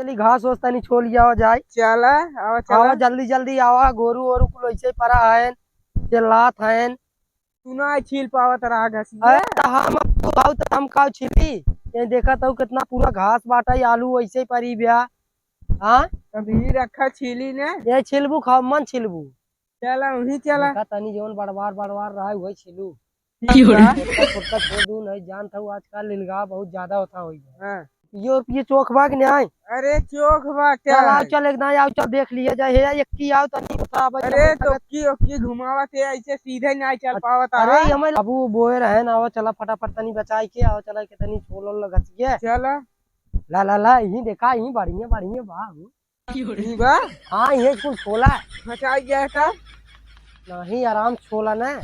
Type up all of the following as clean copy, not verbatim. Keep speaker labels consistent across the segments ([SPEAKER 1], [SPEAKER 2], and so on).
[SPEAKER 1] चली घास वास तनी छोड़ लिया जाए।
[SPEAKER 2] चला आवा चला
[SPEAKER 1] आवा जल्दी जल्दी आवा, गोरू ओरू कुल ऐसे परा है चिल्लात हैं।
[SPEAKER 2] तू ना छील पावा तरा घसी
[SPEAKER 1] हम का छिली ये देखा तो कितना पूरा घास बाटा आलू ऐसे ही परी बिया। हाँ
[SPEAKER 2] कभी रखा छीली ने
[SPEAKER 1] ये छिलबू खा मन छिलबू।
[SPEAKER 2] चला वही चला
[SPEAKER 1] देखा तनी जवन बड़वार बड़वार रहा है वही छिलू।
[SPEAKER 2] ठीक बा।
[SPEAKER 1] छोटा छोड़ दूं नहीं जानता हूँ आजकल लिलगा बहुत ज्यादा होता हो।
[SPEAKER 2] हाँ।
[SPEAKER 1] ये चोख भाग न्याय
[SPEAKER 2] अरे चोख बा क्या
[SPEAKER 1] चल आओ
[SPEAKER 2] है?
[SPEAKER 1] चल एकदम आओ चल देख लिया जाए है एक की आओ तनी बता भाई।
[SPEAKER 2] अरे तो की ओकी घुमावा थे ऐसे सीधे नहीं चल पावा ता।
[SPEAKER 1] अरे हमें अबू बोए रहे ना आओ चला फटाफट तनी बचाई के आओ चला के तनी छोल लगा के
[SPEAKER 2] चला
[SPEAKER 1] ला ला ला यही देखा यही बढ़िया बढ़िया बाबू
[SPEAKER 2] ठीक बा।
[SPEAKER 1] हाँ ये कुल छोला
[SPEAKER 2] फटाई गया था
[SPEAKER 1] नहीं आराम छोला ना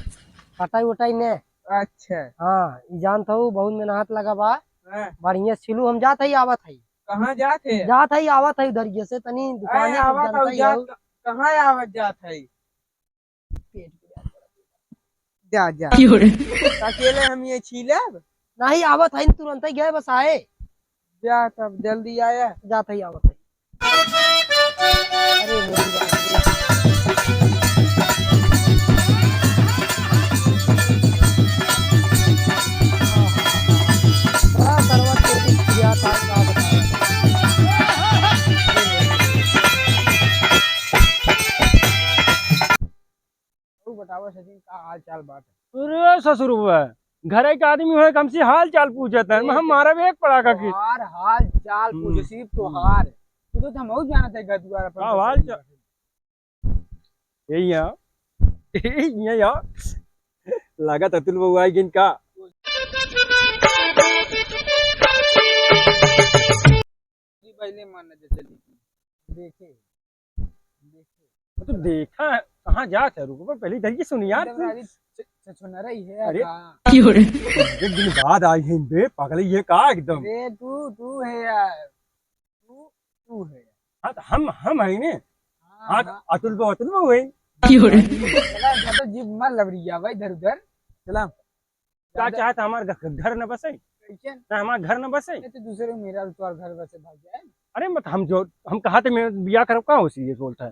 [SPEAKER 1] कटाई उटाई ने।
[SPEAKER 2] अच्छा
[SPEAKER 1] हाँ जानता हूँ बहुत मेहनत लगा बा
[SPEAKER 2] हाँ।
[SPEAKER 1] बढ़िया छिलू हम जात ही आवत है
[SPEAKER 2] कहाँ जाते
[SPEAKER 1] जात ही आवत है उधर से तनी दुकान
[SPEAKER 2] आवत कहाँ आवत जात है जा जा अकेले हम ये छीले
[SPEAKER 1] नहीं आवत है तुरंत ही गए बस आए
[SPEAKER 2] जा तब जल्दी आया
[SPEAKER 1] जात ही आवत है। अरे मेरी बात
[SPEAKER 2] बताओ सचिन का हाल चाल बात
[SPEAKER 3] अरे ससुर हुआ घर के आदमी हुए कम से हाल चाल पूछते हैं हमारा भी एक पड़ा का की
[SPEAKER 2] हार हाल चाल पूछे सिर्फ तोहार तू तो हम बहुत जानते हैं गदुआर अपन
[SPEAKER 3] हाल चाल यही है यार लागत अतुल बउआ आई किनका
[SPEAKER 2] पहले मानना चली देखे
[SPEAKER 3] तो देखा है कहाँ जात है रुको पहले इधर की सुनी यार
[SPEAKER 2] सुन रही है
[SPEAKER 3] अरे एक दिन बाद आई है बे पागल ये का एकदम
[SPEAKER 2] अरे तू है यार तू है
[SPEAKER 3] हाँ तो हम है ने हाँ
[SPEAKER 2] हाँ
[SPEAKER 3] अतुल बउआ है
[SPEAKER 2] चला तो जीव मत लबड़िया भाई इधर उधर चला
[SPEAKER 3] क्या चाहता हमारे घर न बसे
[SPEAKER 2] कैसे
[SPEAKER 3] ना हमारा घर न बसे
[SPEAKER 2] तो दूसरे मेरा तो घर बसे भाग जाए
[SPEAKER 3] अरे मत हम कहा थे मैं बिया कर कहाँ उसी ये बोलता है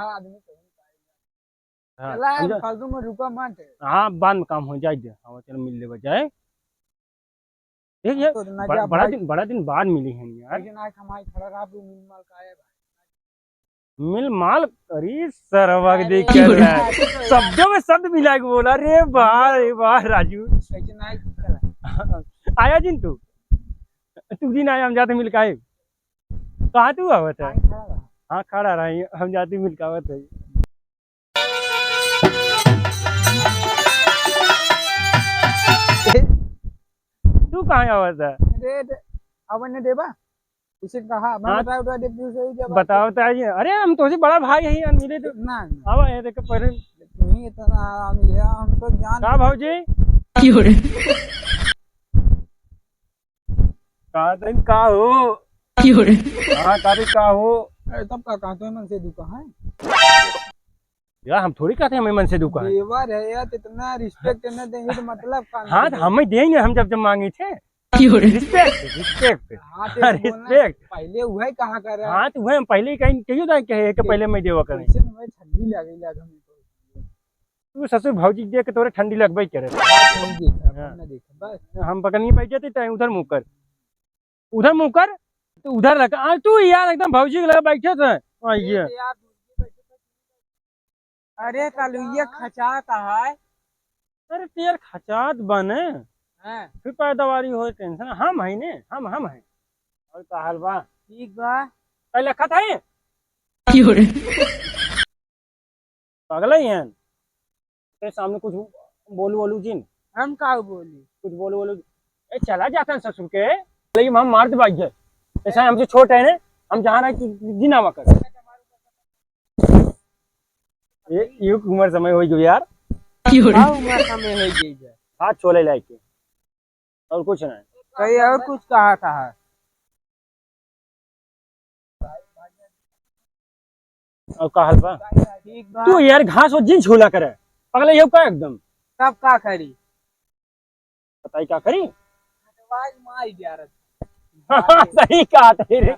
[SPEAKER 2] आदमी
[SPEAKER 3] हाँ,
[SPEAKER 2] चला फालतू में रुका मत
[SPEAKER 3] हाँ बाद में काम हो जाए हाँ चलो मिल ले बजाए ठीक है
[SPEAKER 2] तो ना जा
[SPEAKER 3] बड़ा दिन बाद मिली है यार
[SPEAKER 2] ना कमाई खड़ा रहा तू मिल माल का है
[SPEAKER 3] मिल माल अरे सरवा देख के शब्दों में शब्द मिला के बोला रे वाह राजू
[SPEAKER 2] कैसे ना चला
[SPEAKER 3] आया जिन तू दिन आया हम जाते मिल का कहाँ तू आवत है हाँ खड़ा रही हम जाते मिल का आवत है तू कहाँ आवत है
[SPEAKER 2] दे अब ने देबा उसे कहा मैं
[SPEAKER 3] हाँ,
[SPEAKER 2] बता उठा दे दूसरे जब
[SPEAKER 3] बताओ तो आइए अरे हम तो बड़ा भाई है यार मिले तो
[SPEAKER 2] ना
[SPEAKER 3] आवा है देख पहले
[SPEAKER 2] नहीं इतना आराम है हम तो जान
[SPEAKER 3] का भाजी का दिन का हो हाँ का हो
[SPEAKER 2] तब का कहते हैं मन से दुकान है
[SPEAKER 3] यार हम थोड़ी कहते हैं हमें मन से दुकान
[SPEAKER 2] देवर है यार इतना रिस्पेक्ट न देंगे तो मतलब
[SPEAKER 3] हाँ तो हमें देंगे हम जब मांगे थे रिस्पेक्ट रिस्पेक्ट
[SPEAKER 2] पहले वही कहा कर रहा
[SPEAKER 3] हाँ तो वह हम पहले ही कहीं था कहे कि पहले मैं देवा करें
[SPEAKER 2] ठंडी लगी लग
[SPEAKER 3] तू ससुर भौजी देख के तोरे ठंडी लगबे करे हम पकड़ नहीं पाई जाते उधर मुँह कर तो उधर रख तू यार एकदम भौजी के लगा बैठे थे ये
[SPEAKER 2] अरे कल ये खचाता है
[SPEAKER 3] अरे तेर खचात बने
[SPEAKER 2] हैं
[SPEAKER 3] फिर पैदावारी हो टेंशन हम है ने हम है और का हाल बा
[SPEAKER 2] ठीक बा
[SPEAKER 3] पहले खत है पागल है यार तेरे सामने कुछ बोलू जिन
[SPEAKER 2] हम का बोली
[SPEAKER 3] कुछ बोलू ए चला जाता है ससुर के लेकिन हम मार दे भाई है ऐसा हमसे छोट है ने हम जहाँ रहे जिनावा कर ये उम्र समय हो गई यार
[SPEAKER 2] उम्र समय हो गई है
[SPEAKER 3] हाथ छोले लाके और कुछ नहीं
[SPEAKER 2] कहीं और कुछ कहा था
[SPEAKER 3] और का हाल बा
[SPEAKER 2] ठीक बा
[SPEAKER 3] तू यार घास और जिन झोला करे पगला ये का एकदम
[SPEAKER 2] तब का करी
[SPEAKER 3] बताई क्या करी
[SPEAKER 2] आवाज मार दिया
[SPEAKER 3] सही कहा तेरे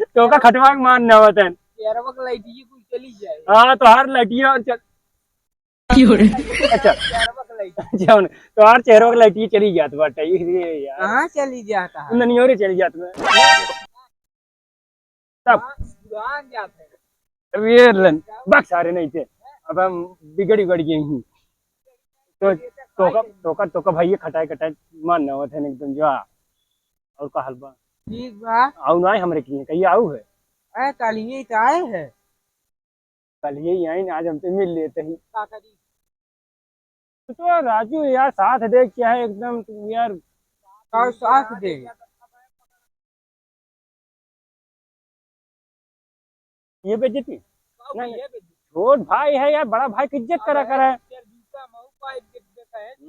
[SPEAKER 3] तो का खटवा के मान न होतन
[SPEAKER 2] चेहरा का लाइटी कुछ चली जाए।
[SPEAKER 3] हाँ तो हर लटिया और अच्छा
[SPEAKER 2] चेहरा का लाइटी
[SPEAKER 3] अच्छा तो हर चेहरों की लटिया चली जात बाटे ये यार
[SPEAKER 2] कहाँ चली जाता है?
[SPEAKER 3] नहीं और चली जात में तब
[SPEAKER 2] दुकान जाते हैं।
[SPEAKER 3] अब ये लन बक सारे नहीं थे अब हम बिगड़ी गई ही तो का भाई खटाई खटाई मान न होत है एकदम जा और का हलवा
[SPEAKER 2] ठीक बा।
[SPEAKER 3] आऊ ना हमरे की कहिए आऊ है
[SPEAKER 2] अरे कल ही तो आए हैं।
[SPEAKER 3] कल यही आई आज हमसे मिल लेते ही
[SPEAKER 2] का करी?
[SPEAKER 3] तो राजू यार साथ देख क्या है एकदम तुम यार
[SPEAKER 2] और साथ दे।
[SPEAKER 3] ये बेइज्जती नहीं छोट भाई है यार बड़ा भाई की इज्जत करा है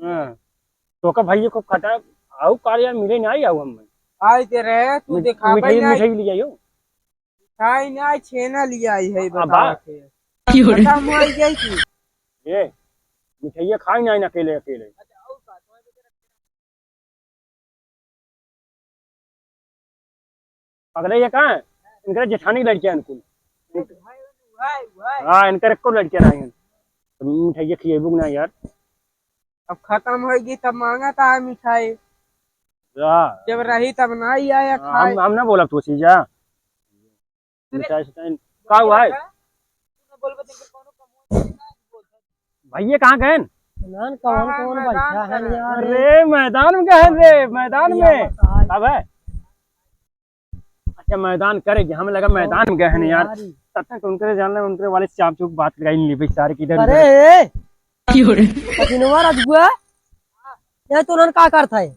[SPEAKER 3] हाँ। तो का भाई को खटा आऊ कार यार मिले नहीं आऊ हम
[SPEAKER 2] आए ते रहे तू दिखा भाई
[SPEAKER 3] मिठाई
[SPEAKER 2] ना
[SPEAKER 3] मिठाई ले जाइयो
[SPEAKER 2] खाई ना छेना लिया आई है
[SPEAKER 3] अबा।
[SPEAKER 2] बता के खत्म हो गई थी।
[SPEAKER 3] ये मिठाई खाई नहीं अकेले अकेले अगले ये कहाँ है इनका जेठानी लड़कियां अनुकूल हाँ इनका को लड़कियां नहीं तो मिठाई खिएबू ना यार
[SPEAKER 2] अब खत्म होगी तब मांगा था मिठाई जब रही तब ना ही आया खाए।
[SPEAKER 3] हम ना बोला तो चीजा मिठाई का हुआ है भैया कहाँ गए
[SPEAKER 1] नान कौन कौन बैठा है यार
[SPEAKER 3] अरे मैदान में गए रे मैदान में अब है अच्छा मैदान करेगी हमें लगा मैदान में गए हैं यार तब तक उनके जानने उनके वाले चाप चुप बात लगाई नहीं बेचारे की इधर
[SPEAKER 1] अरे पतिनवा राजगुआ ये तो नन का करता है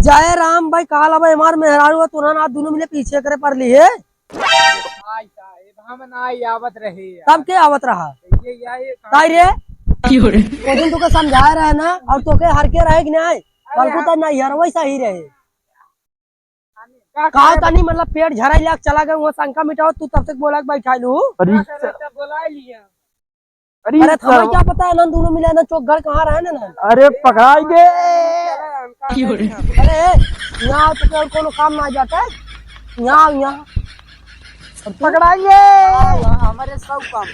[SPEAKER 1] जय राम भाई कहा ला भाई हमार मेहरारू है तुरंत आप दोनों मिले पीछे करे पर लिए
[SPEAKER 2] हम ना आवत रहे
[SPEAKER 1] तब के आवत रहा
[SPEAKER 2] ये
[SPEAKER 1] ताई रे वो दिन तुके समझाए रहे ना और तोके हर के रहे कि नहीं कल को तो नहीं यार वैसा ही रहे कहा तनी मतलब पेट झराई लाग चला गए वो शंका मिटाओ तू तब तक बोला कि बैठा लू
[SPEAKER 2] बुला लिया।
[SPEAKER 1] अरे तुम्हें क्या पता है ना दोनों मिले ना चौक घर कहाँ रहे ना
[SPEAKER 3] अरे पकड़ाई गए
[SPEAKER 1] अरे यहाँ तो और कोनो काम ना जाता है यहाँ
[SPEAKER 2] पकड़ाइए हमारे सब काम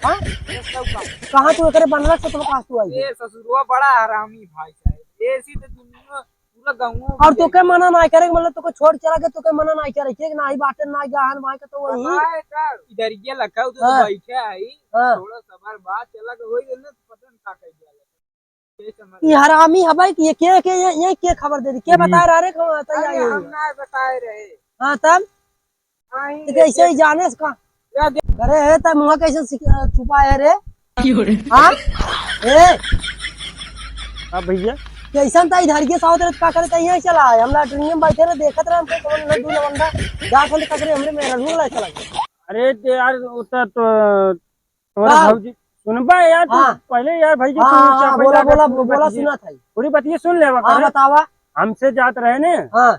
[SPEAKER 1] हाँ कहाँ तू करे बनरस से तुम पास तू आई
[SPEAKER 2] ये ससुरवा बड़ा हरामी भाई साहब ऐसी तो दुनिया पूरा गाँव
[SPEAKER 1] और तोके मना ना करे मतलब तोके छोड़ चला के तोके मना ना करे कि ना ही बाटे ना गहन भाई का तो वही
[SPEAKER 2] इधर ये लखा तो बैठे आई थोड़ा सवार बात चला के होई ना पता नहीं का कह
[SPEAKER 1] ये हरामी है भाई ये के खबर दे दी के बता रहा रे
[SPEAKER 2] हम ना बताए रहे।
[SPEAKER 1] हाँ तब कैसे ही जाने का अरे है तब मुँह कैसे छुपा है रे हाँ
[SPEAKER 3] अब भैया
[SPEAKER 1] कैसा था इधर के साथ का करे यहाँ चला है हम लैट्रिन बैठे रहे देखत रहे हमको कौन लड्डू लवंडा जा खोल कचरे हमरे मेरा रूम ला चला
[SPEAKER 3] अरे यार उतना तो तुम्हारा भाजी सुन बा यार पहले यार भाई
[SPEAKER 1] बोला सुना था
[SPEAKER 3] पूरी बात सुन ले
[SPEAKER 1] बतावा
[SPEAKER 3] हमसे जात रहे ने
[SPEAKER 1] हाँ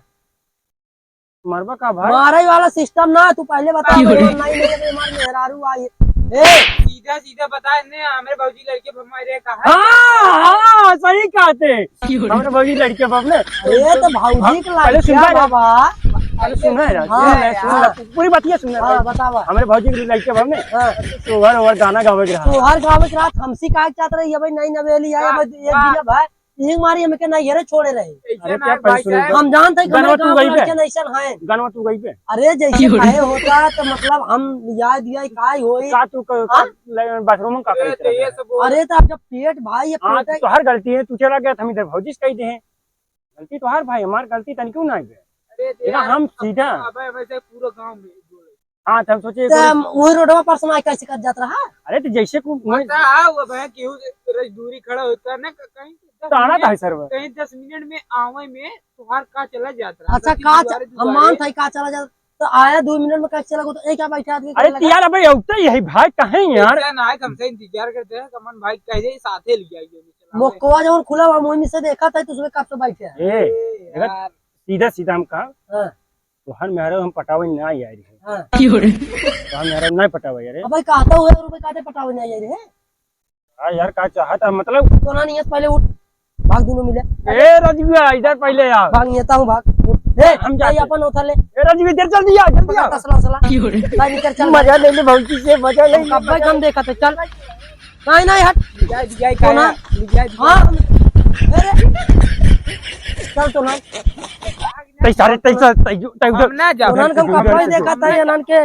[SPEAKER 3] मरबा का भाई
[SPEAKER 1] मारा वाला सिस्टम ना तू पहले बता मेहरारू आई
[SPEAKER 2] सीधा सीधा बता ने हमारे भौजी लड़के हमारे कहा
[SPEAKER 3] हाँ सही कहते हमारे भौजी लड़के बाप ने
[SPEAKER 1] ये तो भौजी के लड़के बाबा
[SPEAKER 3] अरे सुना है पूरी बात ये सुनना
[SPEAKER 1] बतावा
[SPEAKER 3] हमारे भौजी के लड़के बाप ने सोहर और गाना गावे के रहा
[SPEAKER 1] सोहर गावे के रात हमसी का चाहत रही है भाई नहीं नवेली है एक दिन भाई यही मारी हमें के नहीं ये छोड़े रहे
[SPEAKER 3] अरे क्या पैसे
[SPEAKER 1] हम जानते हैं
[SPEAKER 3] गनवा तू गई पे
[SPEAKER 1] गनवा
[SPEAKER 3] तू गई पे
[SPEAKER 1] अरे जैसे काहे होता तो मतलब हम याद दिया काय होई
[SPEAKER 3] का तू बाथरूम में का करे
[SPEAKER 1] अरे तो अब जब पेट भाई ये
[SPEAKER 3] पेट है तो हर गलती है तू चला गया हम इधर भौजी से कह दे गलती तो हर भाई हमारी गलती तन क्यों ना है हम सीधा
[SPEAKER 2] वैसे पूरा गांव में
[SPEAKER 3] हाँ तब सोचे
[SPEAKER 1] वही रोडवा पर समय कैसे कर जाता रहा
[SPEAKER 3] अरे तो जैसे
[SPEAKER 2] दूरी खड़ा होता है ना कहीं
[SPEAKER 3] तो आना था सर
[SPEAKER 2] कहीं 10 मिनट में आवे में तुम्हार का चला जाता
[SPEAKER 1] अच्छा का मान था का चला जाता तो आया 2 मिनट में कैसे चला तो एक क्या बैठा आदमी
[SPEAKER 3] अरे यार भाई उठते ही भाई कहे यार
[SPEAKER 2] ना है हमसे इंतजार करते हैं कमन भाई कैसे साथे ले जाइए
[SPEAKER 1] मोकवा जब खुला हुआ मुंह से देखा था तो उसमें कब से बैठे
[SPEAKER 3] सीधा सीधा हम कहा तो हर मेहरा हम पटावे ना यार तो हम मेहरा नहीं पटावे यार
[SPEAKER 1] भाई कहता हुआ रुपए काटे पटावे नहीं यार
[SPEAKER 3] हाँ यार का चाहता मतलब
[SPEAKER 1] तो ना नहीं पहले उठ भाग दोनों मिले।
[SPEAKER 3] ए रजगुआ इधर पहले आ।
[SPEAKER 1] भाग नेता हूँ भाग। ए
[SPEAKER 3] हम जाते।
[SPEAKER 1] अपन उठा ले।
[SPEAKER 3] ए रजगुआ इधर जल्दी आ जल्दी आ।
[SPEAKER 1] तसला उसला। लाइन कर चल।
[SPEAKER 3] मजा ले ले भौजी से मजा ले ले।
[SPEAKER 1] कब भाई हम देखा थे चल। नहीं नहीं हट।
[SPEAKER 2] दिखाई
[SPEAKER 1] तो ना। हाँ। अरे चल तो ना।
[SPEAKER 3] सारे
[SPEAKER 2] हम ना जाओ
[SPEAKER 1] उन्होंने कम कब भाई देखा था ये नान के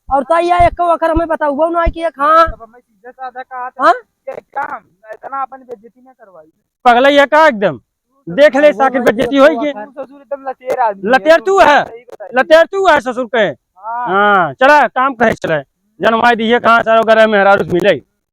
[SPEAKER 1] और तो ये एक अखर हमें बताओ वो ना कि एक हाँ
[SPEAKER 2] अब मैं सीधा साधा कहा था
[SPEAKER 1] हाँ
[SPEAKER 2] ये काम इतना अपन बेइज्जती ना करवाई।
[SPEAKER 3] पगला ये का एकदम देख ले साकिर बेइज्जती होई के।
[SPEAKER 2] ससुर एकदम लतेर आदमी
[SPEAKER 3] लतेर तू है।
[SPEAKER 2] सही बताई।
[SPEAKER 3] लतेर तू है ससुर के।
[SPEAKER 2] हाँ
[SPEAKER 3] हाँ चला काम करे चले जनमाई दिए कहाँ सारो घर में हरारुस मिले।